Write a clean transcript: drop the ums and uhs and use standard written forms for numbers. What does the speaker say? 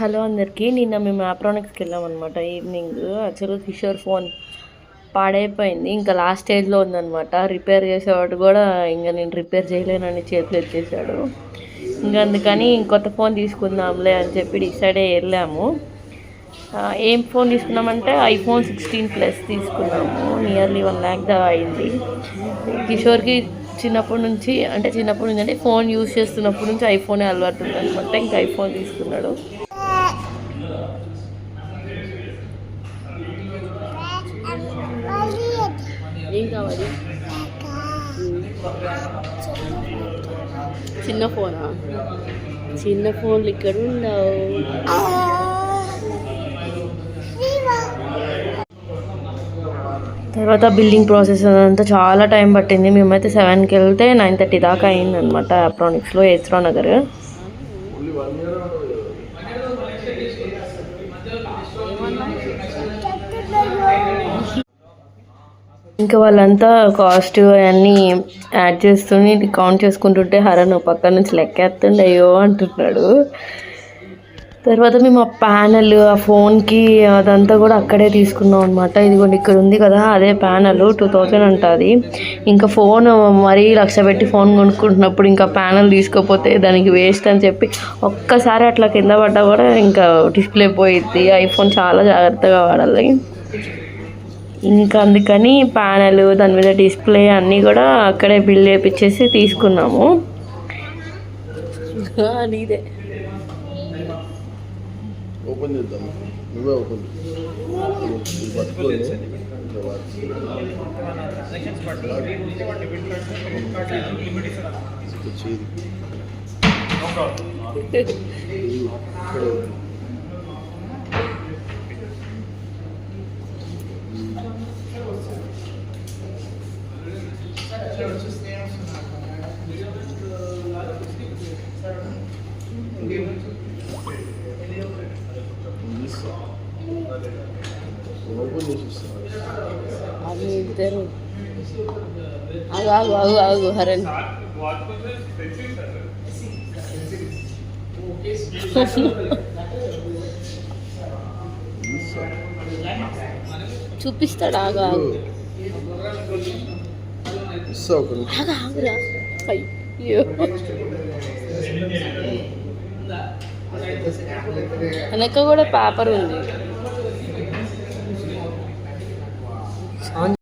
Hello అందరికీ. నిన్న మేము ఆప్రానిక్స్కి వెళ్ళామన్నమాట ఈవినింగ్. యాక్చువల్గా కిషోర్ ఫోన్ పాడైపోయింది, ఇంకా లాస్ట్ స్టేజ్లో ఉందన్నమాట. రిపేర్ చేసేవాడు కూడా ఇంకా నేను రిపేర్ చేయలేనని చేతులు ఎత్తేసాడు. ఇంకా అందుకని కొత్త ఫోన్ తీసుకుందాంలే అని చెప్పి డిసైడ్ అయ్యి వెళ్ళాము. ఏం ఫోన్ తీసుకున్నామంటే iPhone 16 Plus తీసుకున్నాము. నియర్లీ 1 lakh దా అయింది. కిషోర్కి చిన్నప్పటి నుంచి అంటే ఫోన్ యూజ్ చేస్తున్నప్పటి నుంచి ఐఫోనే అలవాటు ఉందన్నమాట. ఇంకా ఐఫోన్ తీసుకున్నాడు. ఏం కావాలి? చిన్న ఫోనా? చిన్న ఫోన్లు ఇక్కడ ఉండవు. తర్వాత బిల్డింగ్ ప్రాసెస్ అదంతా చాలా టైం పట్టింది. మేమైతే 7కి వెళ్తే 9:30 దాకా అయిందనమాట ఆప్రానిక్స్లో, ఏస్రా నగర్. ఇంకా వాళ్ళంతా కాస్ట్ అవన్నీ యాడ్ చేస్తూనే కౌంట్ చేసుకుంటుంటే హరన్ పక్క నుంచి లెక్కేస్తుండే అయ్యో అంటున్నాడు. తర్వాత మేము ఆ ప్యానల్, ఆ ఫోన్కి అదంతా కూడా అక్కడే తీసుకున్నాం అనమాట. ఇదిగోండి ఇక్కడ ఉంది కదా, అదే ప్యానల్ 2000 ఉంటుంది. ఇంకా ఫోన్ మరీ 1,00,000 పెట్టి ఫోన్ కొనుక్కుంటున్నప్పుడు ఇంకా ప్యానల్ తీసుకోపోతే దానికి వేస్ట్ అని చెప్పి ఒక్కసారి అట్లా కింద పడ్డా కూడా ఇంకా డిస్ప్లే పోయిద్ది. ఐఫోన్ చాలా జాగ్రత్తగా వాడాలి. ఇంకా అందుకని ప్యానల్, దాని మీద డిస్ప్లే అన్నీ కూడా అక్కడే బిల్ చేయించేసి తీసుకున్నాము. నీదే ఓపెన్ చేద్దాం, నువ్వే ఓపెన్ అది ఇద్దరు ఆగు ఆగు ఆగు హరణ్. చూపిస్తాడు. ఆగు ఆగు ఆగురా. అయ్యో వెనక కూడా పేపర్ ఉంది.